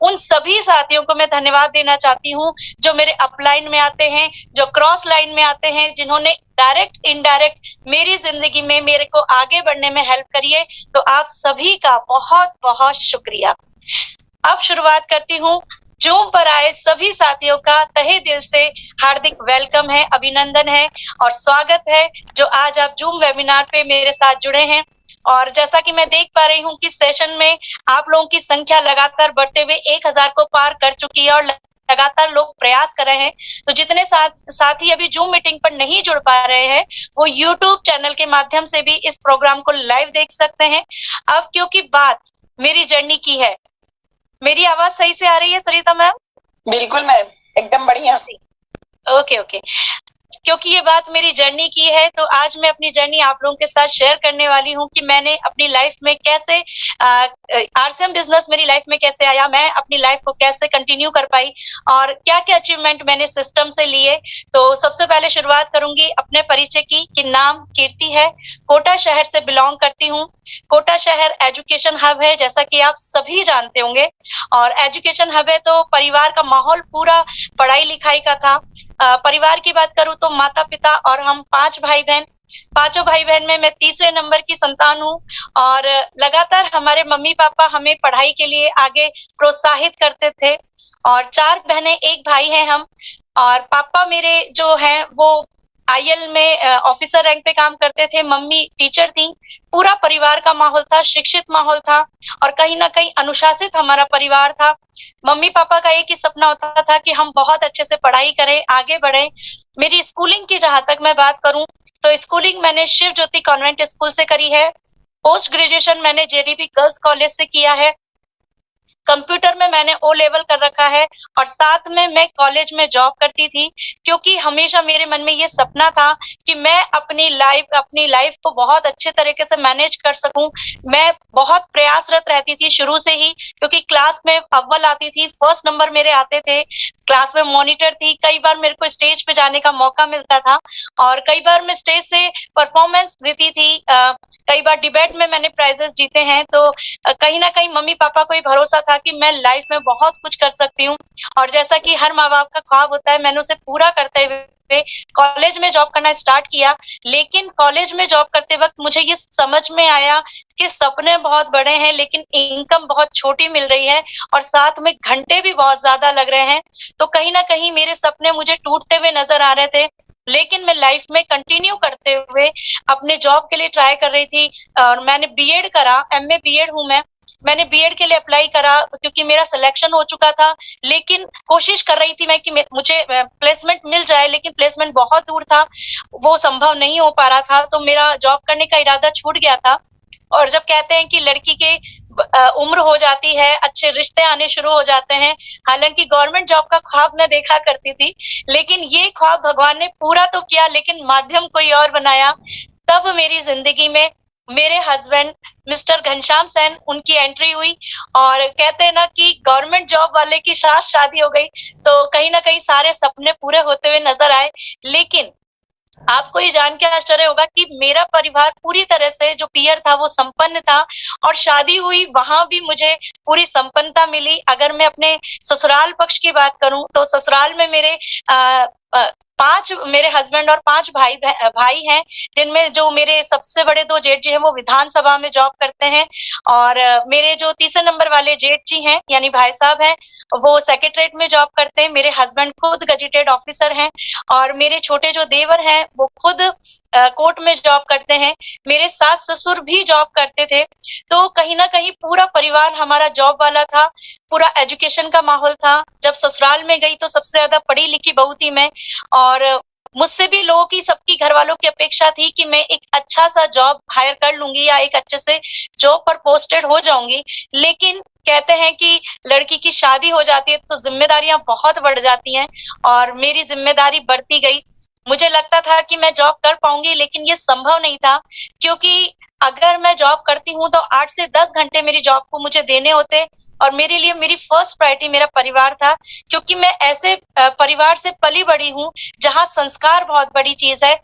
उन सभी साथियों को मैं धन्यवाद देना चाहती हूँ जो मेरे अपलाइन में आते हैं, जो क्रॉस लाइन में आते हैं, जिन्होंने डायरेक्ट इनडायरेक्ट मेरी जिंदगी में मेरे को आगे बढ़ने में हेल्प करी है। तो आप सभी का बहुत बहुत शुक्रिया। अब शुरुआत करती हूँ। जूम पर आए सभी साथियों का तहे दिल से हार्दिक वेलकम है, अभिनंदन है और स्वागत है जो आज आप जूम वेबिनार पे मेरे साथ जुड़े हैं। और जैसा कि मैं देख पा रही हूँ कि सेशन में आप लोगों की संख्या लगातार बढ़ते हुए 1000 को पार कर चुकी है और लगातार लोग प्रयास कर रहे हैं। तो जितने साथी अभी जूम मीटिंग पर नहीं जुड़ पा रहे हैं वो यूट्यूब चैनल के माध्यम से भी इस प्रोग्राम को लाइव देख सकते हैं। अब क्योंकि बात मेरी जर्नी की है, मेरी आवाज सही से आ रही है सरिता मैम? बिल्कुल मैम, एकदम बढ़िया। ओके। क्योंकि ये बात मेरी जर्नी की है तो आज मैं अपनी जर्नी आप लोगों के साथ शेयर करने वाली हूँ कि मैंने अपनी लाइफ में कैसे आरसीएम बिजनेस मेरी लाइफ में कैसे आया, मैं अपनी लाइफ को कैसे कंटिन्यू कर पाई और क्या क्या अचीवमेंट मैंने सिस्टम से लिए। तो सबसे पहले शुरुआत करूंगी अपने परिचय की कि नाम कीर्ति है, कोटा शहर से बिलोंग करती हूँ। कोटा शहर एजुकेशन हब है जैसा कि आप सभी जानते होंगे और एजुकेशन हब है तो परिवार का माहौल पूरा पढ़ाई लिखाई का था। परिवार की बात करूं तो माता पिता और हम 5 भाई बहन, पांचों भाई बहन में मैं तीसरे नंबर की संतान हूँ और लगातार हमारे मम्मी पापा हमें पढ़ाई के लिए आगे प्रोत्साहित करते थे। और 4 बहनें 1 भाई हैं हम। और पापा मेरे जो हैं वो आईएल में ऑफिसर रैंक पे काम करते थे, मम्मी टीचर थी। पूरा परिवार का माहौल था, शिक्षित माहौल था और कहीं ना कहीं अनुशासित हमारा परिवार था। मम्मी पापा का एक ही सपना होता था कि हम बहुत अच्छे से पढ़ाई करें, आगे बढ़े। मेरी स्कूलिंग की जहां तक मैं बात करूं तो स्कूलिंग मैंने शिव ज्योति कॉन्वेंट स्कूल से करी है। पोस्ट ग्रेजुएशन मैंने जेडीबी गर्ल्स कॉलेज से किया है। कंप्यूटर में मैंने ओ लेवल कर रखा है और साथ में मैं कॉलेज में जॉब करती थी क्योंकि हमेशा मेरे मन में ये सपना था कि मैं अपनी लाइफ को बहुत अच्छे तरीके से मैनेज कर सकूं। मैं बहुत प्रयासरत रहती थी शुरू से ही क्योंकि क्लास में अव्वल आती थी, फर्स्ट नंबर मेरे आते थे, क्लास में मॉनिटर थी। कई बार मेरे को स्टेज पे जाने का मौका मिलता था और कई बार मैं स्टेज से परफॉर्मेंस देती थी। कई बार डिबेट में मैंने प्राइजेस जीते हैं। तो कहीं ना कहीं मम्मी पापा को ही भरोसा था कि मैं लाइफ में बहुत कुछ कर सकती हूँ और जैसा कि हर माँ बाप का ख्वाब होता है मैंने उसे पूरा करते हुए कॉलेज में जॉब करना स्टार्ट किया। लेकिन कॉलेज में जॉब करते वक्त मुझे ये समझ में आया कि सपने बहुत बड़े हैं लेकिन इनकम बहुत छोटी मिल रही है और साथ में घंटे भी बहुत ज्यादा लग रहे हैं। तो कहीं ना कहीं मेरे सपने मुझे टूटते हुए नजर आ रहे थे। लेकिन मैं लाइफ में कंटिन्यू करते हुए अपने जॉब के लिए ट्राई कर रही थी और मैंने बीएड करा, एमए बीएड हूं मैंने बीएड के लिए अप्लाई करा क्योंकि मेरा सिलेक्शन हो चुका था। लेकिन कोशिश कर रही थी मैं कि मुझे प्लेसमेंट मिल जाए, लेकिन प्लेसमेंट बहुत दूर था, वो संभव नहीं हो पा रहा था। तो मेरा जॉब करने का इरादा छूट गया था। और जब कहते हैं कि लड़की के उम्र हो जाती है, अच्छे रिश्ते आने शुरू हो जाते हैं। हालांकि गवर्नमेंट जॉब का ख्वाब मैं देखा करती थी लेकिन ये ख्वाब भगवान ने पूरा तो किया लेकिन माध्यम कोई और बनाया। तब मेरी जिंदगी में मेरे हस्बैंड मिस्टर घनश्याम सेन, उनकी एंट्री हुई और कहते हैं ना कि गवर्नमेंट जॉब वाले की साथ शादी हो गई। तो कहीं ना कहीं सारे सपने पूरे होते हुए नजर आए। लेकिन आपको ये जान के आश्चर्य होगा कि मेरा परिवार पूरी तरह से जो पियर था वो संपन्न था और शादी हुई वहां भी मुझे पूरी संपन्नता मिली। अगर मैं अपने ससुराल पक्ष की बात करूं तो ससुराल में मेरे 5 मेरे हस्बैंड और 5 भाई हैं, जिनमें जो मेरे सबसे बड़े 2 जेठ जी हैं वो विधानसभा में जॉब करते हैं और मेरे जो तीसरे नंबर वाले जेठ जी हैं यानी भाई साहब हैं वो सेक्रेटरीट में जॉब करते हैं। मेरे हस्बैंड खुद गजेटेड ऑफिसर हैं और मेरे छोटे जो देवर हैं वो खुद कोर्ट में जॉब करते हैं। मेरे सास ससुर भी जॉब करते थे। तो कहीं ना कहीं पूरा परिवार हमारा जॉब वाला था, पूरा एजुकेशन का माहौल था। जब ससुराल में गई तो सबसे ज्यादा पढ़ी लिखी बहू थी मैं और मुझसे भी लोगों की, सबकी घर वालों की अपेक्षा थी कि मैं एक अच्छा सा जॉब हायर कर लूंगी या एक अच्छे से जॉब पर पोस्टेड हो जाऊंगी। लेकिन कहते हैं कि लड़की की शादी हो जाती है तो जिम्मेदारियां बहुत बढ़ जाती हैं और मेरी जिम्मेदारी बढ़ती गई। मुझे लगता था कि मैं जॉब कर पाऊंगी लेकिन ये संभव नहीं था क्योंकि अगर मैं जॉब करती हूँ तो 8 से 10 घंटे मेरी जॉब को मुझे देने होते और मेरे लिए मेरी फर्स्ट प्रायोरिटी मेरा परिवार था क्योंकि मैं ऐसे परिवार से पली बड़ी हूँ जहाँ संस्कार बहुत बड़ी चीज है।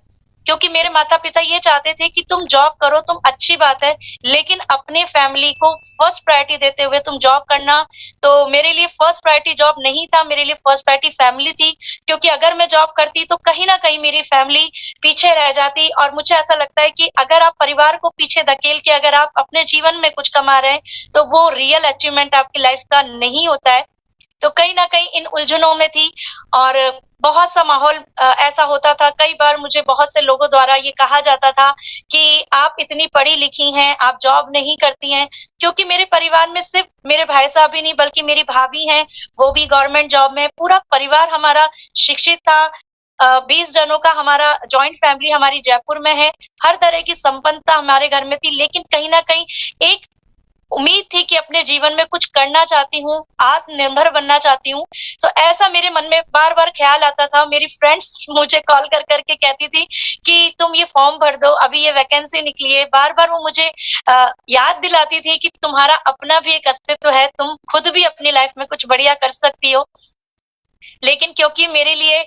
क्योंकि मेरे माता पिता ये चाहते थे कि तुम जॉब करो, तुम अच्छी बात है, लेकिन अपने फैमिली को फर्स्ट प्रायोरिटी देते हुए तुम जॉब करना। तो मेरे लिए फर्स्ट प्रायोरिटी जॉब नहीं था, मेरे लिए फर्स्ट प्रायोरिटी फैमिली थी, क्योंकि अगर मैं जॉब करती तो कहीं ना कहीं मेरी फैमिली पीछे रह जाती। और मुझे ऐसा लगता है कि अगर आप परिवार को पीछे धकेल के अगर आप अपने जीवन में कुछ कमा रहे हैं तो वो रियल अचीवमेंट आपकी लाइफ का नहीं होता है। तो कहीं ना कहीं इन उलझनों में थी। और बहुत सा माहौल ऐसा होता था, कई बार मुझे बहुत से लोगों द्वारा ये कहा जाता था कि आप इतनी पढ़ी लिखी हैं, आप जॉब नहीं करती हैं, क्योंकि मेरे परिवार में सिर्फ मेरे भाई साहब ही नहीं बल्कि मेरी भाभी हैं, वो भी गवर्नमेंट जॉब में। पूरा परिवार हमारा शिक्षित था। 20 जनों का हमारा जॉइंट फैमिली हमारी जयपुर में है। हर तरह की संपन्नता हमारे घर में थी, लेकिन कहीं ना कहीं एक उम्मीद थी कि अपने जीवन में कुछ करना चाहती हूँ, आत्मनिर्भर बनना चाहती हूँ। तो ऐसा मेरे मन में बार बार ख्याल आता था। मेरी फ्रेंड्स मुझे कॉल कर करके कहती थी कि तुम ये फॉर्म भर दो, अभी ये वैकेंसी निकली है। बार बार वो मुझे याद दिलाती थी कि तुम्हारा अपना भी एक अस्तित्व है, तुम खुद भी अपनी लाइफ में कुछ बढ़िया कर सकती हो। लेकिन क्योंकि मेरे लिए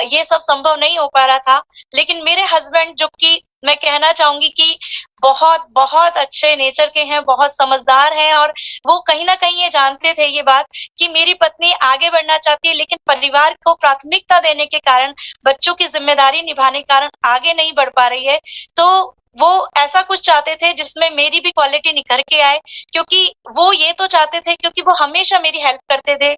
ये सब संभव नहीं हो पा रहा था, लेकिन मेरे हस्बैंड, जो कि मैं कहना चाहूंगी कि बहुत बहुत अच्छे नेचर के हैं, बहुत समझदार हैं, और वो कहीं ना कहीं ये जानते थे ये बात कि मेरी पत्नी आगे बढ़ना चाहती है, लेकिन परिवार को प्राथमिकता देने के कारण, बच्चों की जिम्मेदारी निभाने के कारण आगे नहीं बढ़ पा रही है। तो वो ऐसा कुछ चाहते थे जिसमें मेरी भी क्वालिटी निखर के आए, क्योंकि वो ये तो चाहते थे, क्योंकि वो हमेशा मेरी हेल्प करते थे।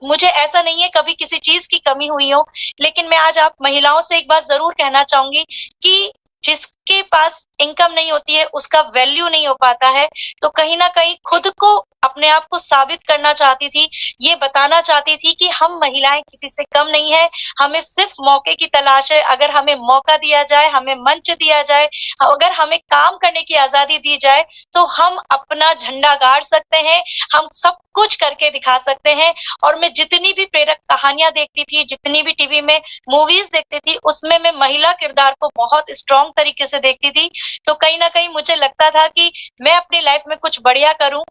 मुझे ऐसा नहीं है कभी किसी चीज की कमी हुई हो, लेकिन मैं आज आप महिलाओं से एक बात जरूर कहना चाहूंगी कि जिसके पास इनकम नहीं होती है उसका वैल्यू नहीं हो पाता है। तो कहीं ना कहीं खुद को, अपने आप को साबित करना चाहती थी, ये बताना चाहती थी कि हम महिलाएं किसी से कम नहीं है, हमें सिर्फ मौके की तलाश है। अगर हमें मौका दिया जाए, हमें मंच दिया जाए, अगर हमें काम करने की आजादी दी जाए, तो हम अपना झंडा गाड़ सकते हैं, हम सब कुछ करके दिखा सकते हैं। और मैं जितनी भी प्रेरक कहानियां देखती थी, जितनी भी टीवी में मूवीज देखती थी, उसमें मैं महिला किरदार को बहुत स्ट्रॉन्ग तरीके से देखती थी। तो कहीं ना कहीं मुझे लगता था कि मैं अपनी लाइफ में कुछ बढ़िया करूं।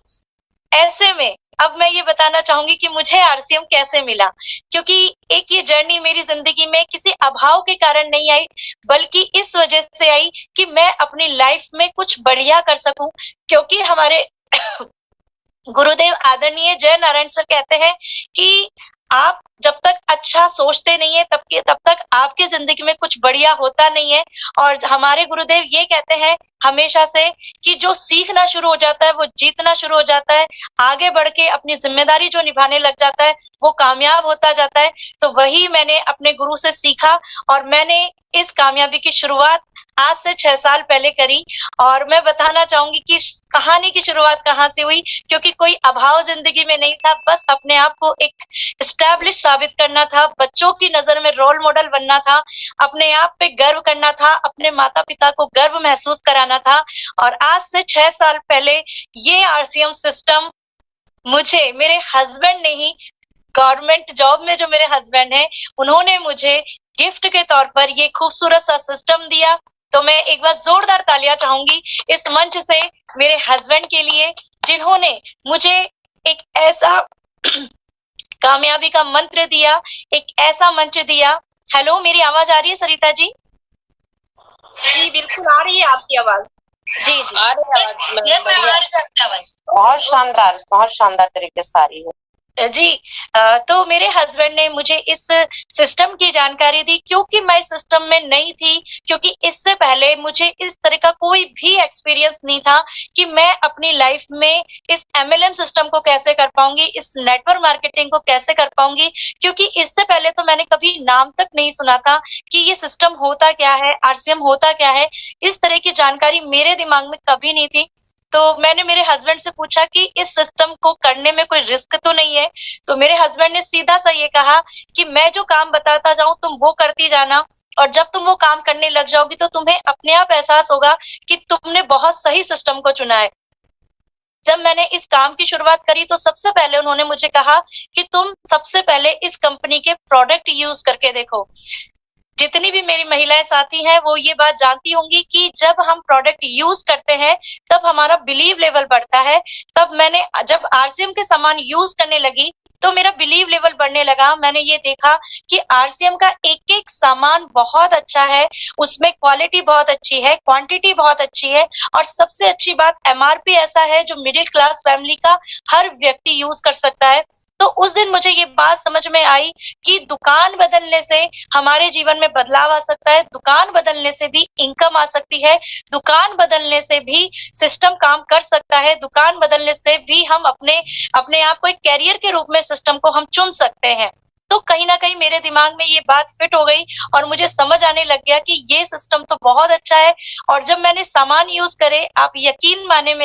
ऐसे में अब मैं ये बताना चाहूंगी कि मुझे आरसीएम कैसे मिला, क्योंकि एक ये जर्नी मेरी जिंदगी में किसी अभाव के कारण नहीं आई, बल्कि इस वजह से आई कि मैं अपनी लाइफ में कुछ बढ़िया कर सकूं। क्योंकि हमारे गुरुदेव आदरणीय जय नारायण सर कहते हैं कि आप जब तक अच्छा सोचते नहीं है तब तक आपकी जिंदगी में कुछ बढ़िया होता नहीं है। और हमारे गुरुदेव ये कहते हैं हमेशा से कि जो सीखना शुरू हो जाता है वो जीतना शुरू हो जाता है, आगे बढ़ के अपनी जिम्मेदारी जो निभाने लग जाता है वो कामयाब होता जाता है। तो वही मैंने अपने गुरु से सीखा, और मैंने इस कामयाबी की शुरुआत आज से 6 साल पहले करी। और मैं बताना चाहूंगी कि कहानी की शुरुआत कहाँ से हुई, क्योंकि कोई अभाव जिंदगी में नहीं था, बस अपने आप को एक एस्टैब्लिश साबित करना था, बच्चों की नजर में रोल मॉडल बनना था, अपने आप पे गर्व करना था, अपने माता पिता को गर्व महसूस कराना था। और आज से 6 साल पहले ये आरसीएम सिस्टम मुझे मेरे हस्बैंड ने ही, गवर्नमेंट जॉब में जो मेरे हस्बैंड हैं, उन्होंने मुझे गिफ्ट के तौर पर ये खूबसूरत सा सिस्टम दिया। तो मैं एक बार जोरदार तालियां चाहूंगी इस मंच से मेरे हस्बैंड के लिए, जिन्होंने मुझे एक ऐसा कामयाबी का मंत्र दिया, एक ऐसा मंच दिया। हेलो, मेरी आवाज आ रही है सरिता जी? जी बिल्कुल आ रही है आपकी आवाज। जी जी आ रही है आवाज। बहुत शानदार तरीके से आ रही है जी। तो मेरे हस्बैंड ने मुझे इस सिस्टम की जानकारी दी, क्योंकि मैं इस सिस्टम में नहीं थी, क्योंकि इससे पहले मुझे इस तरह का कोई भी एक्सपीरियंस नहीं था कि मैं अपनी लाइफ में इस एमएलएम सिस्टम को कैसे कर पाऊंगी, इस नेटवर्क मार्केटिंग को कैसे कर पाऊंगी, क्योंकि इससे पहले तो मैंने कभी नाम तक नहीं सुना था कि ये सिस्टम होता क्या है, आरसीएम होता क्या है। इस तरह की जानकारी मेरे दिमाग में कभी नहीं थी। तो मैंने मेरे हस्बैंड से पूछा कि इस सिस्टम को करने में कोई रिस्क तो नहीं है। तो मेरे हस्बैंड ने सीधा सा ये कहा कि मैं जो काम बताता जाऊं तुम वो करती जाना, और जब तुम वो काम करने लग जाओगी तो तुम्हें अपने आप एहसास होगा कि तुमने बहुत सही सिस्टम को चुना है। जब मैंने इस काम की शुरुआत करी तो सबसे पहले उन्होंने मुझे कहा कि तुम सबसे पहले इस कंपनी के प्रोडक्ट यूज करके देखो। जितनी भी मेरी महिलाएं साथी हैं वो ये बात जानती होंगी कि जब हम प्रोडक्ट यूज करते हैं तब हमारा बिलीव लेवल बढ़ता है। तब मैंने जब आरसीएम के सामान यूज करने लगी तो मेरा बिलीव लेवल बढ़ने लगा। मैंने ये देखा कि आरसीएम का एक-एक सामान बहुत अच्छा है, उसमें क्वालिटी बहुत अच्छी है, क्वांटिटी बहुत अच्छी है और सबसे अच्छी बात एमआरपी ऐसा है जो मिडिल क्लास फैमिली का हर व्यक्ति यूज़ कर सकता है। तो उस दिन मुझे ये बात समझ में आई कि दुकान बदलने से हमारे जीवन में बदलाव आ सकता है, दुकान बदलने से भी इनकम आ सकती है, दुकान बदलने से भी सिस्टम काम कर सकता है, दुकान बदलने से भी हम अपने अपने आप को एक कैरियर के रूप में सिस्टम को हम चुन सकते हैं। तो कहीं न कहीं मेरे दिमाग में ये बात फिट हो गई और मुझे समझ आने लग गया कि ये सिस्टम तो बहुत अच्छा है और जब मैंने सामान यूज़ करे, आप यकीन माने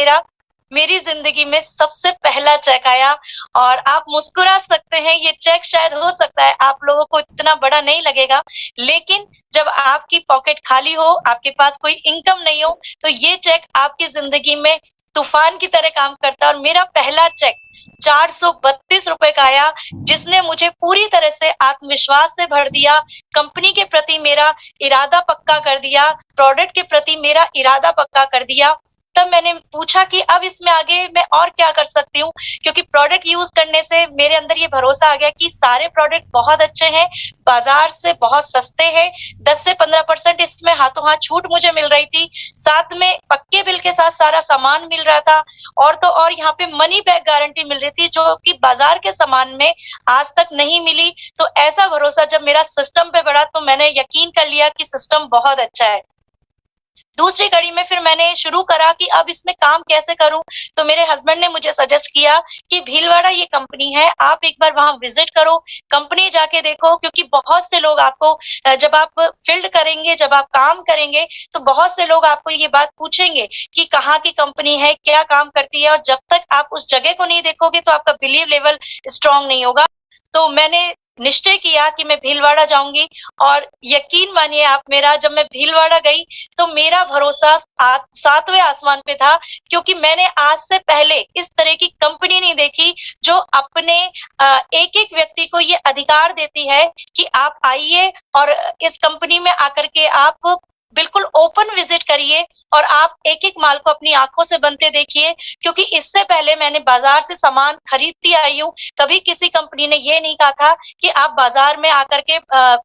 मेरी ज़िंदगी में सबसे पहला चेक आया और आप मुस्कुरा सकते हैं, ये चेक शायद हो सकता है आप लोगों को इतना बड़ा नहीं लगेगा, लेकिन जब आपकी पॉकेट खाली हो, आपके पास कोई इनकम नहीं हो, तो ये चेक आपकी ज़िंदगी में तूफान की तरह काम करता है और मेरा पहला चेक 432 रुपए का आया, जिसने मुझे पूरी तरह से आत्मविश्वास से भर दिया, कंपनी के प्रति मेरा इरादा पक्का कर दिया, प्रोडक्ट के प्रति मेरा इरादा पक्का कर दिया। तब मैंने पूछा कि अब इसमें आगे मैं और क्या कर सकती हूँ, क्योंकि प्रोडक्ट यूज करने से मेरे अंदर ये भरोसा आ गया कि सारे प्रोडक्ट बहुत अच्छे हैं, बाजार से बहुत सस्ते हैं, 10 से 15% इसमें हाथों हाथ छूट मुझे मिल रही थी, साथ में पक्के बिल के साथ सारा सामान मिल रहा था और तो और यहाँ पे मनी बैक गारंटी मिल रही थी जो कि बाजार के सामान में आज तक नहीं मिली। तो ऐसा भरोसा जब मेरा सिस्टम पे बढ़ा तो मैंने यकीन कर लिया कि सिस्टम बहुत अच्छा है। दूसरी कड़ी में फिर मैंने शुरू करा कि अब इसमें काम कैसे करूं, तो मेरे हस्बैंड ने मुझे सजेस्ट किया कि भीलवाड़ा ये कंपनी है, आप एक बार वहां विजिट करो, कंपनी जाके देखो, क्योंकि बहुत से लोग आपको जब आप फील्ड करेंगे, जब आप काम करेंगे तो बहुत से लोग आपको ये बात पूछेंगे कि कहाँ की कंपनी है, क्या काम करती है, और जब तक आप उस जगह को नहीं देखोगे तो आपका बिलीव लेवल स्ट्रांग नहीं होगा। तो मैंने निश्चय किया कि मैं भीलवाड़ा जाऊंगी और यकीन मानिए आप मेरा, जब मैं भीलवाड़ा गई तो मेरा भरोसा सातवें आसमान पे था, क्योंकि मैंने आज से पहले इस तरह की कंपनी नहीं देखी जो अपने एक एक व्यक्ति को ये अधिकार देती है कि आप आइए और इस कंपनी में आकर के आप बिल्कुल ओपन विजिट करिए और आप एक एक माल को अपनी आंखों से बनते देखिए। क्योंकि इससे पहले मैंने बाजार से सामान खरीदती आई हूँ, कभी किसी कंपनी ने ये नहीं कहा था कि आप बाजार में आकर के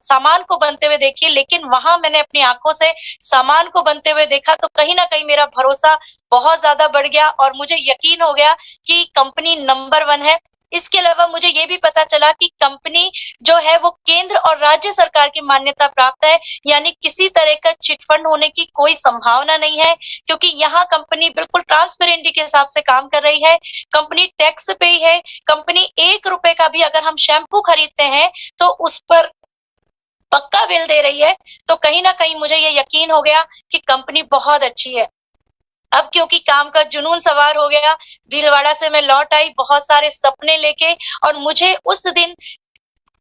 सामान को बनते हुए देखिए, लेकिन वहां मैंने अपनी आंखों से सामान को बनते हुए देखा तो कहीं ना कहीं मेरा भरोसा बहुत ज्यादा बढ़ गया और मुझे यकीन हो गया कि कंपनी नंबर 1 है। इसके अलावा मुझे ये भी पता चला कि कंपनी जो है वो केंद्र और राज्य सरकार की मान्यता प्राप्त है, यानी किसी तरह का चिटफंड होने की कोई संभावना नहीं है, क्योंकि यहाँ कंपनी बिल्कुल ट्रांसपेरेंटी के हिसाब से काम कर रही है, कंपनी टैक्स पे ही है, कंपनी 1 रुपए का भी अगर हम शैम्पू खरीदते हैं तो उस पर पक्का बिल दे रही है। तो कहीं ना कहीं मुझे ये यकीन हो गया कि कंपनी बहुत अच्छी है। अब क्योंकि काम का जुनून सवार हो गया, भीलवाड़ा से मैं लौट आई बहुत सारे सपने लेके, और मुझे उस दिन,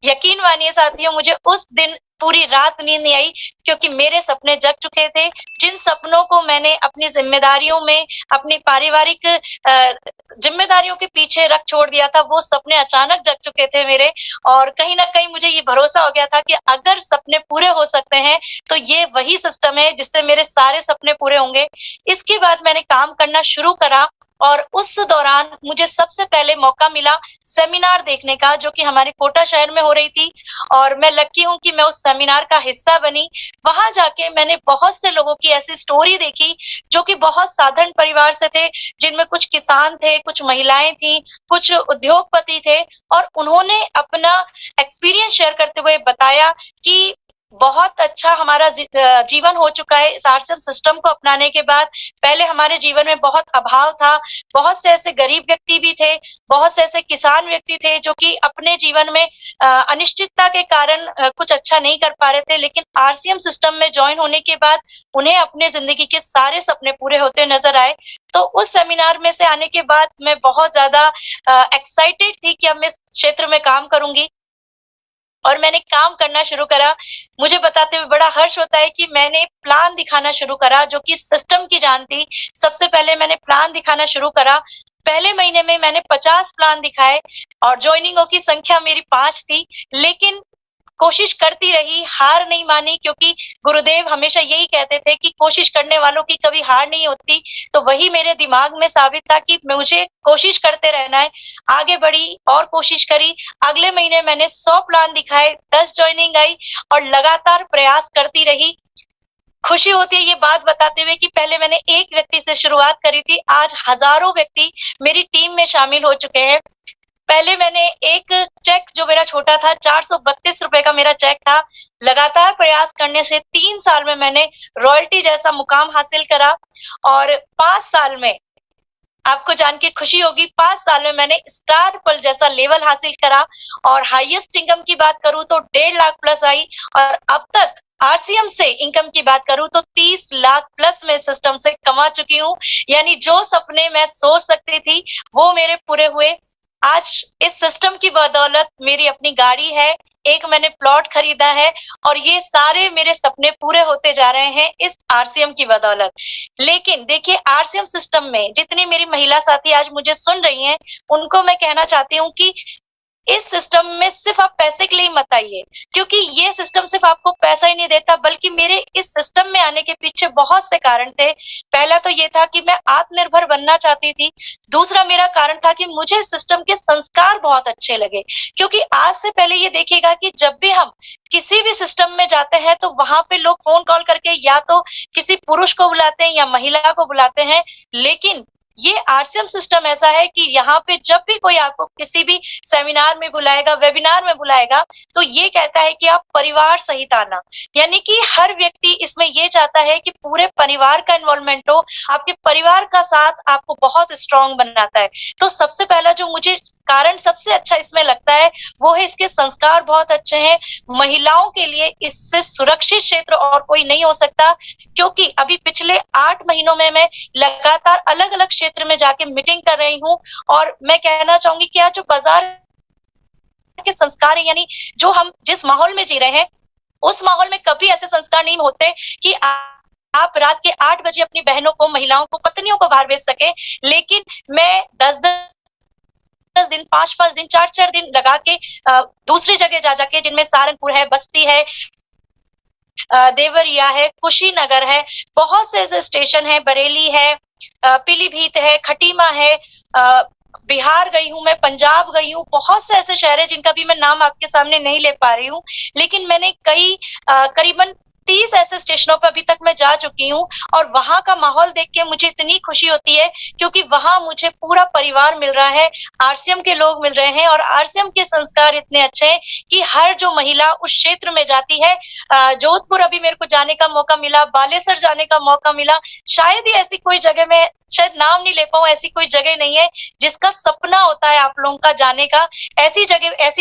यकीन मानिए साथियों, मुझे उस दिन पूरी रात नींद नहीं आई, क्योंकि मेरे सपने जग चुके थे। जिन सपनों को मैंने अपनी जिम्मेदारियों में, अपनी पारिवारिक जिम्मेदारियों के पीछे रख छोड़ दिया था, वो सपने अचानक जग चुके थे मेरे। और कहीं ना कहीं मुझे ये भरोसा हो गया था कि अगर सपने पूरे हो सकते हैं तो ये वही सिस्टम है जिससे मेरे सारे सपने पूरे होंगे। इसके बाद मैंने काम करना शुरू करा और उस दौरान मुझे सबसे पहले मौका मिला सेमिनार देखने का, जो कि हमारे कोटा शहर में हो रही थी, और मैं लकी हूं कि मैं उस सेमिनार का हिस्सा बनी। वहां जाके मैंने बहुत से लोगों की ऐसी स्टोरी देखी जो कि बहुत साधारण परिवार से थे, जिनमें कुछ किसान थे, कुछ महिलाएं थी, कुछ उद्योगपति थे, और उन्होंने अपना एक्सपीरियंस शेयर करते हुए बताया कि बहुत अच्छा हमारा जीवन हो चुका है इस आरसीएम सिस्टम को अपनाने के बाद। पहले हमारे जीवन में बहुत अभाव था, बहुत से ऐसे गरीब व्यक्ति भी थे, बहुत से ऐसे किसान व्यक्ति थे जो कि अपने जीवन में अनिश्चितता के कारण कुछ अच्छा नहीं कर पा रहे थे, लेकिन आरसीएम सिस्टम में ज्वाइन होने के बाद उन्हें अपने जिंदगी के सारे सपने पूरे होते नजर आए। तो उस सेमिनार में से आने के बाद मैं बहुत ज्यादा एक्साइटेड थी कि अब मैं इस क्षेत्र में काम करूंगी, और मैंने काम करना शुरू करा। मुझे बताते हुए बड़ा हर्ष होता है कि मैंने प्लान दिखाना शुरू करा, जो कि सिस्टम की जान थी। सबसे पहले मैंने प्लान दिखाना शुरू करा। पहले महीने में मैंने 50 प्लान दिखाए और ज्वाइनिंगों की संख्या मेरी 5 थी, लेकिन कोशिश करती रही, हार नहीं मानी, क्योंकि गुरुदेव हमेशा यही कहते थे कि कोशिश करने वालों की कभी हार नहीं होती। तो वही मेरे दिमाग में साबित था कि मुझे कोशिश करते रहना है। आगे बढ़ी और कोशिश करी। अगले महीने मैंने 100 प्लान दिखाए, 10 जॉइनिंग आई और लगातार प्रयास करती रही। खुशी होती है ये बात बताते हुए कि पहले मैंने एक व्यक्ति से शुरुआत करी थी, आज हजारों व्यक्ति मेरी टीम में शामिल हो चुके हैं। पहले मैंने एक चेक जो मेरा छोटा था, 432 रुपए का मेरा चेक था। लगातार प्रयास करने से 3 साल में मैंने रॉयल्टी जैसा मुकाम हासिल करा और 5 साल में आपको जान के खुशी होगी, 5 साल में मैंने स्टार पल जैसा लेवल हासिल करा और हाईएस्ट इनकम की बात करूं तो 1.5 लाख प्लस आई और अब तक आरसीएम से इनकम की बात करूं तो 30 लाख प्लस में सिस्टम से कमा चुकी हूं। यानी जो सपने मैं सोच सकती थी वो मेरे पूरे हुए। आज इस सिस्टम की बदौलत मेरी अपनी गाड़ी है, एक मैंने प्लॉट खरीदा है और ये सारे मेरे सपने पूरे होते जा रहे हैं इस आरसीएम की बदौलत। लेकिन देखिए, आरसीएम सिस्टम में जितनी मेरी महिला साथी आज मुझे सुन रही हैं, उनको मैं कहना चाहती हूँ कि इस सिस्टम में सिर्फ आप पैसे के लिए मत आइए, क्योंकि ये सिस्टम सिर्फ आपको पैसा ही नहीं देता, बल्कि मेरे इस सिस्टम में आने के पीछे बहुत से कारण थे। पहला तो ये था कि मैं आत्मनिर्भर बनना चाहती थी। दूसरा मेरा कारण था कि मुझे सिस्टम के संस्कार बहुत अच्छे लगे, क्योंकि आज से पहले ये देखिएगा कि जब भी हम किसी भी सिस्टम में जाते हैं तो वहां पे लोग फोन कॉल करके या तो किसी पुरुष को बुलाते हैं या महिला को बुलाते हैं। लेकिन ये आरसीएम सिस्टम ऐसा है कि यहाँ पे जब भी कोई आपको किसी भी सेमिनार में बुलाएगा, वेबिनार में बुलाएगा, तो ये कहता है कि आप परिवार सहित आना। यानी कि हर व्यक्ति इसमें ये चाहता है कि पूरे परिवार का इन्वॉल्वमेंट हो। आपके परिवार का साथ आपको बहुत स्ट्रांग बनाता है। तो सबसे पहला जो मुझे कारण सबसे अच्छा इसमें लगता है वो है इसके संस्कार बहुत अच्छे हैं। महिलाओं के लिए इससे सुरक्षित क्षेत्र और कोई नहीं हो सकता, क्योंकि अभी पिछले 8 महीनों में मैं लगातार अलग अलग क्षेत्र में जाके मीटिंग कर रही हूँ और मैं कहना चाहूंगी कि आज जो बाजार के संस्कार है, यानी जो हम जिस माहौल में जी रहे हैं उस माहौल में कभी ऐसे संस्कार नहीं होते कि आप रात के 8 बजे अपनी बहनों को, महिलाओं को, पत्नियों को बाहर भेज सके। लेकिन मैं 10 दिन, 5 दिन, 4 दिन लगा के दूसरी जगह जा जाके, जिनमें सहारनपुर है, बस्ती है, देवरिया है, कुशीनगर है, बहुत से ऐसे स्टेशन है, बरेली है, पीलीभीत है, खटीमा है, बिहार गई हूँ मैं, पंजाब गई हूँ, बहुत से ऐसे शहर है जिनका भी मैं नाम आपके सामने नहीं ले पा रही हूँ। लेकिन मैंने करीबन 30 ऐसे स्टेशनों पर अभी तक मैं जा चुकी हूँ और वहां का माहौल देख के मुझे इतनी खुशी होती है, क्योंकि वहां मुझे पूरा परिवार मिल रहा है, आरसीएम के लोग मिल रहे हैं और आरसीएम के संस्कार इतने अच्छे हैं कि हर जो महिला उस क्षेत्र में जाती है, जोधपुर अभी मेरे को जाने का मौका मिला, बालेसर जाने का मौका मिला, शायद ही ऐसी कोई जगह में, शायद नाम नहीं ले पाऊं, ऐसी कोई जगह नहीं है जिसका सपना होता है आप लोगों का जाने का। ऐसी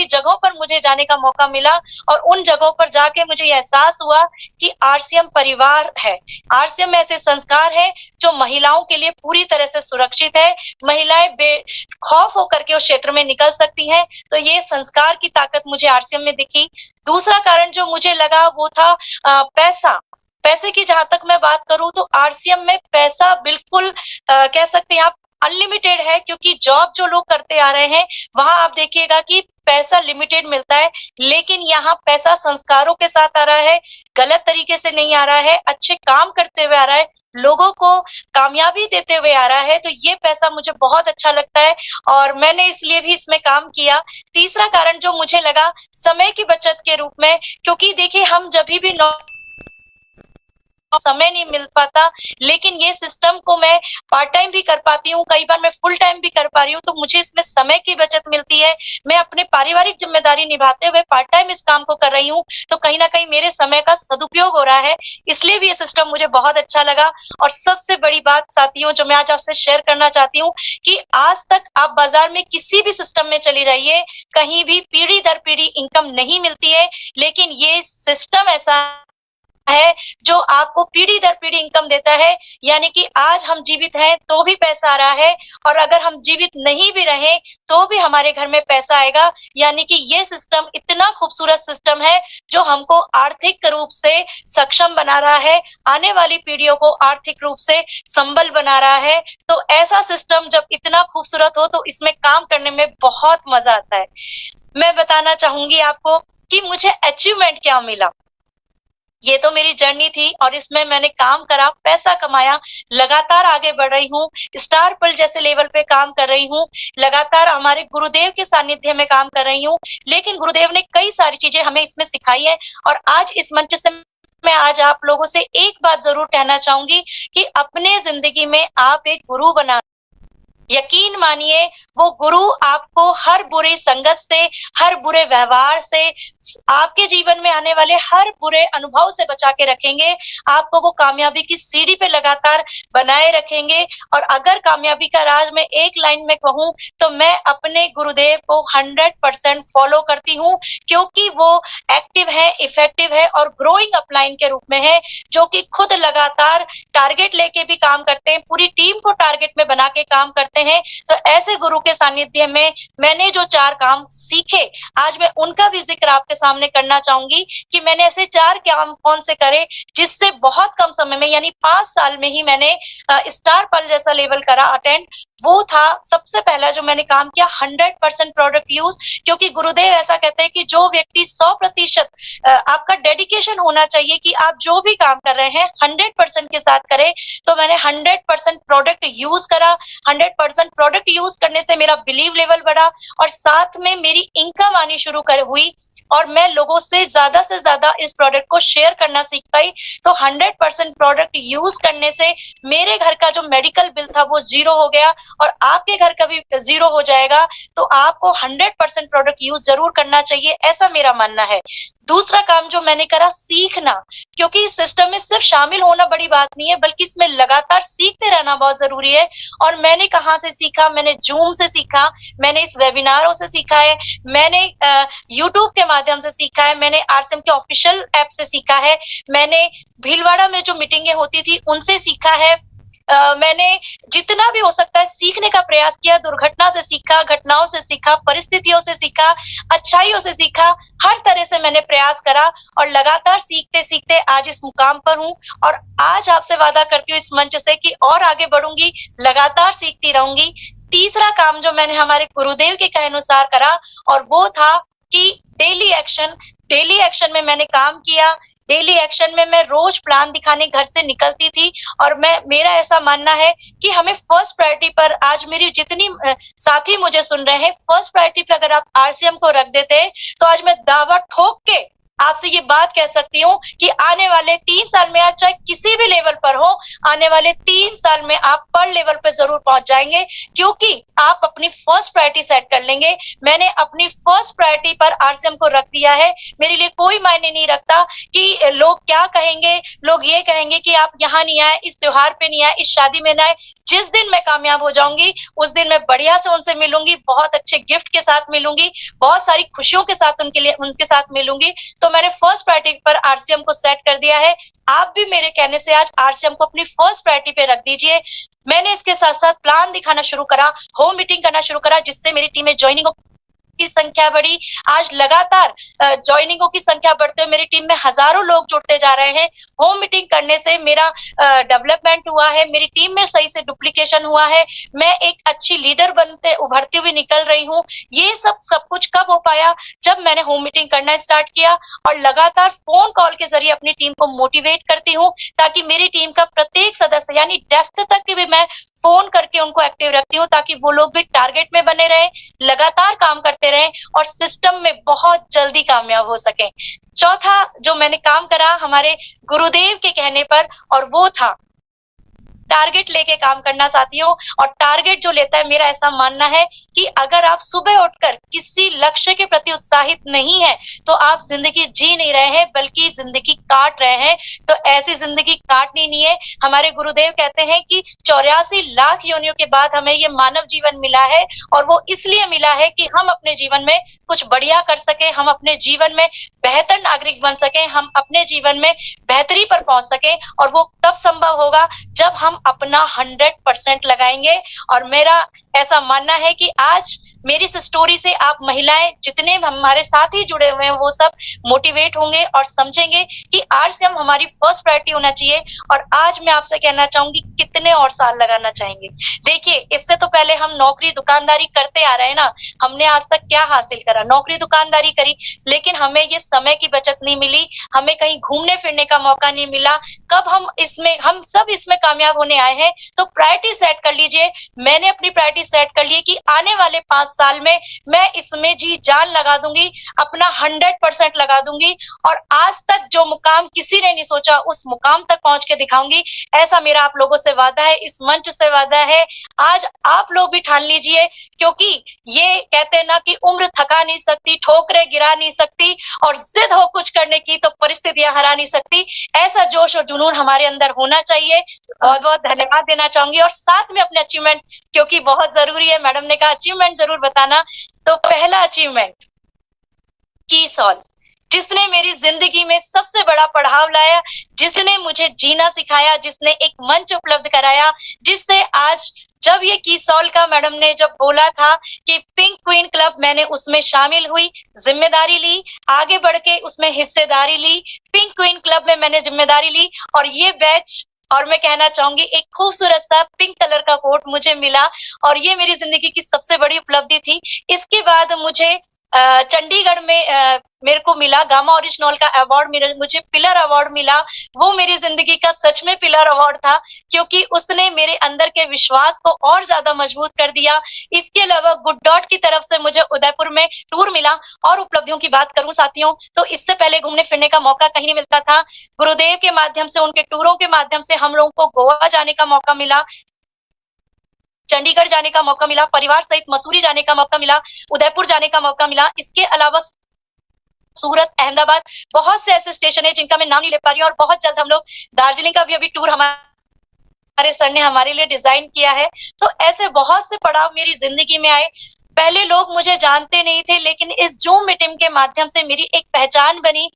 जगहों पर मुझे जाने का मौका मिला और उन जगहों पर जाके मुझे यह एहसास हुआ कि आरसीएम परिवार है। आरसीएम में ऐसे संस्कार है जो महिलाओं के लिए पूरी तरह से सुरक्षित है। महिलाएं बेखौफ होकर के उस क्षेत्र में निकल सकती हैं। तो ये संस्कार की ताकत मुझे आरसीएम में दिखी। दूसरा कारण जो मुझे लगा वो था पैसे की। जहां तक मैं बात करूं तो आरसीएम में पैसा बिल्कुल कह सकते हैं आप अनलिमिटेड है, क्योंकि जॉब जो लोग करते आ रहे हैं वहां आप देखिएगा कि पैसा लिमिटेड मिलता है, लेकिन यहाँ पैसा संस्कारों के साथ आ रहा है, गलत तरीके से नहीं आ रहा है, अच्छे काम करते हुए आ रहा है, लोगों को कामयाबी देते हुए आ रहा है। तो ये पैसा मुझे बहुत अच्छा लगता है और मैंने इसलिए भी इसमें काम किया। तीसरा कारण जो मुझे लगा, समय की बचत के रूप में, क्योंकि देखिए हम जब भी समय नहीं मिल पाता, लेकिन ये सिस्टम को मैं पार्ट टाइम भी कर पाती हूँ, कई बार मैं फुल टाइम भी कर पा रही हूँ, तो मुझे इसमें समय की बचत मिलती है। मैं अपने पारिवारिक जिम्मेदारी निभाते हुए पार्ट टाइम इस काम को कर रही हूँ, तो कहीं ना कहीं मेरे समय का सदुपयोग हो रहा है, इसलिए भी ये सिस्टम मुझे बहुत अच्छा लगा। और सबसे बड़ी बात साथियों जो मैं आज आपसे शेयर करना चाहती हूँ कि आज तक आप बाजार में किसी भी सिस्टम में चली जाइए, कहीं भी पीढ़ी दर पीढ़ी इनकम नहीं मिलती है, लेकिन ये सिस्टम ऐसा है जो आपको पीढ़ी दर पीढ़ी इनकम देता है। यानी कि आज हम जीवित हैं तो भी पैसा आ रहा है, और अगर हम जीवित नहीं भी रहे तो भी हमारे घर में पैसा आएगा। यानी कि ये सिस्टम इतना खूबसूरत सिस्टम है जो हमको आर्थिक रूप से सक्षम बना रहा है, आने वाली पीढ़ियों को आर्थिक रूप से संबल बना रहा है। तो ऐसा सिस्टम जब इतना खूबसूरत हो तो इसमें काम करने में बहुत मजा आता है। मैं बताना चाहूंगी आपको कि मुझे अचीवमेंट क्या मिला। ये तो मेरी जर्नी थी और इसमें मैंने काम करा, पैसा कमाया, लगातार आगे बढ़ रही हूँ, स्टार पल जैसे लेवल पे काम कर रही हूँ, लगातार हमारे गुरुदेव के सानिध्य में काम कर रही हूँ। लेकिन गुरुदेव ने कई सारी चीजें हमें इसमें सिखाई है और आज इस मंच से मैं आज आप लोगों से एक बात जरूर कहना चाहूंगी कि अपने जिंदगी में आप एक गुरु बना, यकीन मानिए वो गुरु आपको हर बुरी संगत से, हर बुरे व्यवहार से, आपके जीवन में आने वाले हर बुरे अनुभव से बचा के रखेंगे, आपको वो कामयाबी की सीढ़ी पे लगातार बनाए रखेंगे। और अगर कामयाबी का राज मैं एक लाइन में कहूं तो मैं अपने गुरुदेव को 100% फॉलो करती हूं, क्योंकि वो एक्टिव है, इफेक्टिव है और ग्रोइंग अपलाइन के रूप में है, जो कि खुद लगातार टारगेट लेके भी काम करते हैं, पूरी टीम को टारगेट में बना के काम करते हैं। तो ऐसे गुरु के सानिध्य में मैंने जो 4 काम सीखे, आज मैं उनका भी जिक्र आपके सामने करना चाहूंगी कि मैंने ऐसे 4 काम कौन से करे जिससे बहुत कम समय में यानी 5 साल में ही मैंने स्टार पल जैसा लेवल करा अटेंड। वो था सबसे पहला जो मैंने काम किया 100% प्रोडक्ट यूज, क्योंकि गुरुदेव ऐसा कहते हैं कि जो व्यक्ति 100% आपका डेडिकेशन होना चाहिए कि आप जो भी काम कर रहे हैं 100% के साथ करें। तो मैंने 100% प्रोडक्ट यूज करा, 100% प्रोडक्ट यूज करने से मेरा बिलीव लेवल बढ़ा और साथ में मेरी इनकम आनी शुरू कर हुई और मैं लोगों से ज्यादा इस प्रोडक्ट को शेयर करना सीख पाई। तो 100% प्रोडक्ट यूज करने से मेरे घर का जो मेडिकल बिल था वो 0 हो गया और आपके घर का भी 0 हो जाएगा। तो आपको 100% प्रोडक्ट यूज जरूर करना चाहिए, ऐसा मेरा मानना है। दूसरा काम जो मैंने करा, सीखना, क्योंकि इस सिस्टम में सिर्फ शामिल होना बड़ी बात नहीं है बल्कि इसमें लगातार सीखते रहना बहुत जरूरी है। और मैंने कहाँ से सीखा? मैंने जूम से सीखा, मैंने इस वेबिनारों से सीखा है, मैंने यूट्यूब के माध्यम से सीखा है, मैंने आरसीएम के ऑफिशियल ऐप से सीखा है, मैंने भीलवाड़ा में जो मीटिंगें होती थी उनसे सीखा है। मैंने जितना भी हो सकता है सीखने का प्रयास किया, दुर्घटना से सीखा, घटनाओं से सीखा, परिस्थितियों से सीखा, अच्छाइयों से सीखा, हर तरह से मैंने प्रयास करा और लगातार सीखते सीखते आज इस मुकाम पर हूँ। और आज आपसे वादा करती हूँ इस मंच से कि और आगे बढ़ूंगी, लगातार सीखती रहूंगी। तीसरा काम जो मैंने हमारे गुरुदेव के कहे अनुसार करा और वो था कि डेली एक्शन। डेली एक्शन में मैंने काम किया, डेली एक्शन में मैं रोज प्लान दिखाने घर से निकलती थी और मेरा ऐसा मानना है कि हमें फर्स्ट प्रायोरिटी पर, आज मेरी जितनी साथी मुझे सुन रहे हैं, फर्स्ट प्रायोरिटी पे अगर आप आरसीएम को रख देते तो आज मैं दावा ठोक के आपसे ये बात कह सकती हूँ कि आने वाले 3 साल में आप चाहे किसी भी लेवल पर हो, आने वाले 3 साल में आप पर लेवल पे जरूर पहुंच जाएंगे, क्योंकि आप अपनी फर्स्ट प्रायोरिटी सेट कर लेंगे। मैंने अपनी फर्स्ट प्रायोरिटी पर आरसीएम को रख दिया है। मेरे लिए कोई मायने नहीं रखता कि लोग क्या कहेंगे, लोग ये कहेंगे कि आप यहाँ नहीं आए, इस त्योहार पे नहीं आए, इस शादी में ना आए। जिस दिन मैं कामयाब हो जाऊंगी उस दिन मैं बढ़िया से उनसे मिलूंगी, बहुत अच्छे गिफ्ट के साथ मिलूंगी, बहुत सारी खुशियों के साथ उनके साथ मिलूंगी। तो मैंने फर्स्ट प्रायोरिटी पर आरसीएम को सेट कर दिया है। आप भी मेरे कहने से आज आरसीएम को अपनी फर्स्ट प्रायोरिटी पे रख दीजिए। मैंने इसके साथ साथ प्लान दिखाना शुरू करा, होम मीटिंग करना शुरू करा, जिससे मेरी टीम में ज्वाइनिंग की संख्या बढ़ी। आज लगातार ज्वाइनिंगों की संख्या बढ़ते हुए मेरी टीम में हजारों लोग जुड़ते जा रहे हैं। होम मीटिंग करने से मेरा डेवलपमेंट हुआ है, मेरी टीम में सही से डुप्लीकेशन हुआ है, मैं एक अच्छी लीडर बनते उभरती हुई निकल रही हूँ। ये सब कुछ कब हो पाया? जब मैंने होम मीटिंग करना स्टार्ट किया और लगातार फोन कॉल के जरिए अपनी टीम को मोटिवेट करती हूँ, ताकि मेरी टीम का प्रत्येक सदस्य यानी डेप्थ तक की भी मैं फोन करके उनको एक्टिव रखती हूँ, ताकि वो लोग भी टारगेट में बने रहे, लगातार काम करते रहे और सिस्टम में बहुत जल्दी कामयाब हो सके। चौथा जो मैंने काम करा हमारे गुरुदेव के कहने पर, और वो था टारगेट लेके काम करना साथियों। और टारगेट जो लेता है, मेरा ऐसा मानना है कि अगर आप सुबह उठकर किसी लक्ष्य के प्रति उत्साहित नहीं है तो आप जिंदगी जी नहीं रहे हैं बल्कि जिंदगी काट रहे हैं। तो ऐसी जिंदगी काटनी नहीं है। हमारे गुरुदेव कहते हैं कि 84 लाख योनियों के बाद हमें ये मानव जीवन मिला है और वो इसलिए मिला है कि हम अपने जीवन में कुछ बढ़िया कर सके, हम अपने जीवन में बेहतर नागरिक बन सके, हम अपने जीवन में बेहतरी पर पहुंच सके। और वो तब संभव होगा जब हम अपना 100% लगाएंगे। और मेरा ऐसा मानना है कि आज मेरी इस स्टोरी से आप महिलाएं जितने हमारे साथ ही जुड़े हुए हैं वो सब मोटिवेट होंगे और समझेंगे कि आरसीएम हमारी फर्स्ट प्रायोरिटी होना चाहिए। और आज मैं आपसे कहना चाहूंगी कितने और साल लगाना चाहेंगे। देखिए, इससे तो पहले हम नौकरी दुकानदारी करते आ रहे हैं ना। हमने आज तक क्या हासिल करा? नौकरी दुकानदारी करी, लेकिन हमें ये समय की बचत नहीं मिली, हमें कहीं घूमने फिरने का मौका नहीं मिला। कब हम सब इसमें कामयाब होने आए हैं, तो प्रायोरिटी सेट कर लीजिए। मैंने अपनी प्रायोरिटी सेट कर ली कि आने वाले 5 साल में मैं इसमें जी जान लगा दूंगी, अपना 100% लगा दूंगी, और आज तक जो मुकाम किसी ने नहीं सोचा उस मुकाम तक पहुंच के दिखाऊंगी। ऐसा मेरा आप लोगों से वादा है, इस मंच से वादा है। आज आप लोग भी ठान लीजिए, क्योंकि ये कहते हैं ना कि उम्र थका नहीं सकती, ठोकरें गिरा नहीं सकती, और जिद हो कुछ करने की तो परिस्थितियां हरा नहीं सकती। ऐसा जोश और जुनून हमारे अंदर होना चाहिए। बहुत बहुत धन्यवाद देना चाहूंगी, और साथ में अपने अचीवमेंट, क्योंकि बहुत जरूरी है, मैडम ने कहा अचीवमेंट जरूर बताना। तो पहला अचीवमेंट की सॉल्व, जिसने मेरी जिंदगी में सबसे बड़ा पड़ाव लाया, जिसने मुझे जीना सिखाया, जिसने एक मंच उपलब्ध कराया, जिससे आज जब ये की सॉल्व का मैडम ने जब बोला था कि पिंक क्वीन क्लब, मैंने उसमें शामिल हुई, जिम्मेदारी ली, आगे बढ़ के उसमें हिस्सेदारी ली, पिंक क्वीन क्लब में मैंने जिम्मेदारी ली, और ये बैच, और मैं कहना चाहूंगी एक खूबसूरत सा पिंक कलर का कोट मुझे मिला, और ये मेरी जिंदगी की सबसे बड़ी उपलब्धि थी। इसके बाद मुझे चंडीगढ़ में मेरे को मिला गामा ओरिजिनल का अवार्ड, मुझे पिलर अवार्ड मिला। वो मेरी जिंदगी का सच में पिलर अवार्ड था, क्योंकि उसने मेरे अंदर के विश्वास को और ज्यादा मजबूत कर दिया। इसके अलावा गुड डॉट की तरफ से मुझे उदयपुर में टूर मिला। और उपलब्धियों की बात करूं साथियों, तो इससे पहले घूमने फिरने का मौका कहीं नहीं मिलता था। गुरुदेव के माध्यम से, उनके टूरों के माध्यम से हम लोगों को गोवा जाने का मौका मिला, चंडीगढ़ जाने का मौका मिला, परिवार सहित मसूरी जाने का मौका मिला, उदयपुर जाने का मौका मिला। इसके अलावा सूरत, अहमदाबाद, बहुत से ऐसे स्टेशन है जिनका मैं नाम नहीं ले पा रही हूँ, और बहुत जल्द हम लोग दार्जिलिंग का भी अभी टूर हमारे सर ने हमारे लिए डिजाइन किया है। तो ऐसे बहुत से पड़ाव मेरी जिंदगी में आए। पहले लोग मुझे जानते नहीं थे, लेकिन इस जूम मीटिंग के माध्यम से मेरी एक पहचान बनी।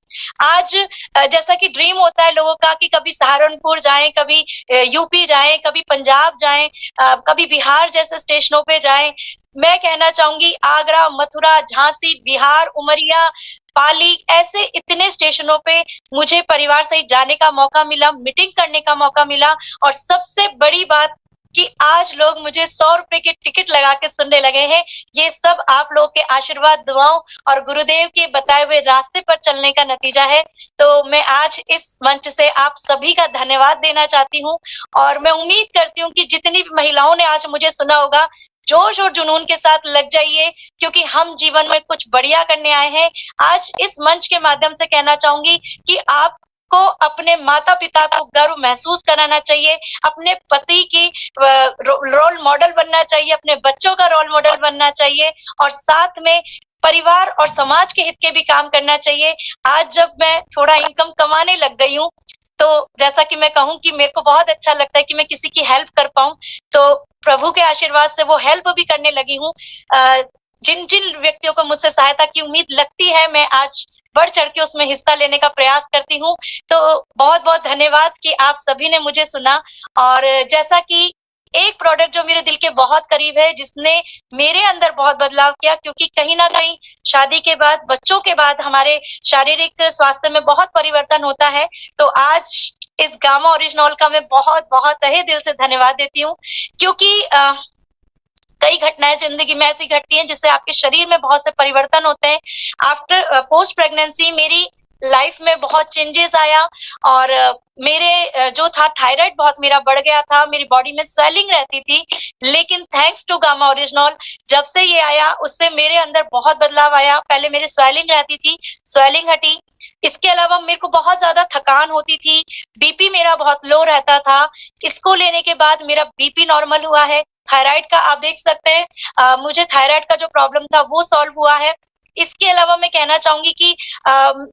आज जैसा कि ड्रीम होता है लोगों का कि कभी सहारनपुर जाएं, कभी यूपी जाएं, कभी पंजाब जाएं, कभी बिहार जैसे स्टेशनों पे जाएं। मैं कहना चाहूंगी आगरा, मथुरा, झांसी, बिहार, उमरिया, पाली, ऐसे इतने स्टेशनों पे मुझे परिवार सहित जाने का मौका मिला, मीटिंग करने का मौका मिला। और सबसे बड़ी बात कि आज लोग मुझे 100 रुपए की टिकट लगा के सुनने लगे हैं। ये सब आप लोग के आशीर्वाद, दुआओं और गुरुदेव के बताए हुए रास्ते पर चलने का नतीजा है। तो मैं आज इस मंच से आप सभी का धन्यवाद देना चाहती हूँ, और मैं उम्मीद करती हूँ कि जितनी भी महिलाओं ने आज मुझे सुना होगा, जोश और जुनून के साथ लग जाइए, क्योंकि हम जीवन में कुछ बढ़िया करने आए हैं। आज इस मंच के माध्यम से कहना चाहूंगी कि आप को अपने माता पिता को गर्व महसूस कराना चाहिए, अपने पति की रोल मॉडल बनना चाहिए, अपने बच्चों का रोल मॉडल बनना चाहिए, और साथ में परिवार और समाज के हित के भी काम करना चाहिए। आज जब मैं थोड़ा इनकम कमाने लग गई हूँ, तो जैसा कि मैं कहूँ कि मेरे को बहुत अच्छा लगता है कि मैं किसी की हेल्प कर पाऊं, तो प्रभु के आशीर्वाद से वो हेल्प भी करने लगी हूँ। जिन जिन व्यक्तियों को मुझसे सहायता की उम्मीद लगती है, मैं आज बढ़ चढ़ के उसमें हिस्सा लेने का प्रयास करती हूँ। तो बहुत बहुत धन्यवाद कि आप सभी ने मुझे सुना। और जैसा कि एक प्रोडक्ट जो मेरे दिल के बहुत करीब है, जिसने मेरे अंदर बहुत बदलाव किया, क्योंकि कहीं ना कहीं शादी के बाद, बच्चों के बाद हमारे शारीरिक स्वास्थ्य में बहुत परिवर्तन होता है। तो आज इस गामा ओरिजिनल का मैं बहुत बहुत तहे दिल से धन्यवाद देती हूँ, क्योंकि कई घटनाएं जिंदगी में ऐसी घटती हैं जिससे आपके शरीर में बहुत से परिवर्तन होते हैं। आफ्टर पोस्ट प्रेगनेंसी मेरी लाइफ में बहुत चेंजेस आया, और मेरे जो था थायराइड बहुत मेरा बढ़ गया था, मेरी बॉडी में स्वेलिंग रहती थी, लेकिन थैंक्स टू गामा ओरिजिनल जब से ये आया उससे मेरे अंदर बहुत बदलाव आया। पहले मेरी स्वेलिंग रहती थी, स्वेलिंग हटी। इसके अलावा मेरे को बहुत ज्यादा थकान होती थी, बीपी मेरा बहुत लो रहता था। इसको लेने के बाद मेरा बीपी नॉर्मल हुआ है। थायराइड का आप देख सकते हैं, मुझे थायराइड का जो प्रॉब्लम था वो सॉल्व हुआ है। इसके अलावा मैं कहना चाहूंगी कि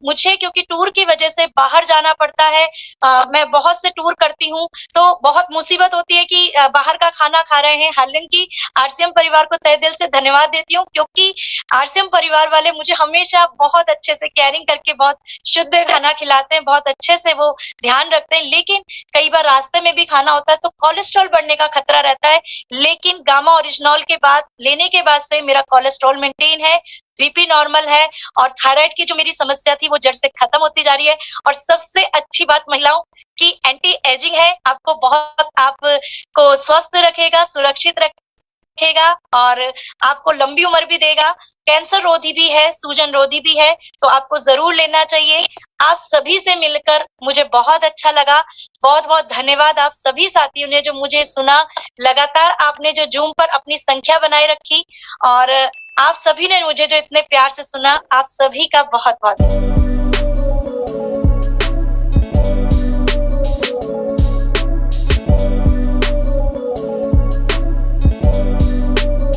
मुझे क्योंकि टूर की वजह से बाहर जाना पड़ता है, मैं बहुत से टूर करती हूँ, तो बहुत मुसीबत होती है कि बाहर का खाना खा रहे हैं। हालांकि आरसीएम परिवार को तहे दिल से धन्यवाद देती हूँ, क्योंकि आरसीएम परिवार वाले मुझे हमेशा बहुत अच्छे से केयरिंग करके बहुत शुद्ध खाना खिलाते हैं, बहुत अच्छे से वो ध्यान रखते हैं। लेकिन कई बार रास्ते में भी खाना होता है तो कोलेस्ट्रॉल बढ़ने का खतरा रहता है, लेकिन गामा ओरिजिनॉल के बाद लेने के बाद से मेरा कोलेस्ट्रॉल मेंटेन है, बीपी नॉर्मल है, और थायराइड की जो मेरी समस्या थी वो जड़ से खत्म होती जा रही है। और सबसे अच्छी बात महिलाओं की एंटी एजिंग है, आपको बहुत आपको स्वस्थ रखेगा, सुरक्षित रखेगा, और आपको लंबी उम्र भी देगा। कैंसर रोधी भी है, सूजन रोधी भी है, तो आपको जरूर लेना चाहिए। आप सभी से मिलकर मुझे बहुत अच्छा लगा। बहुत बहुत धन्यवाद आप सभी साथियों ने जो मुझे सुना। लगातार आपने जो जूम पर अपनी संख्या बनाए रखी, और आप सभी ने मुझे जो इतने प्यार से सुना, आप सभी का बहुत बहुत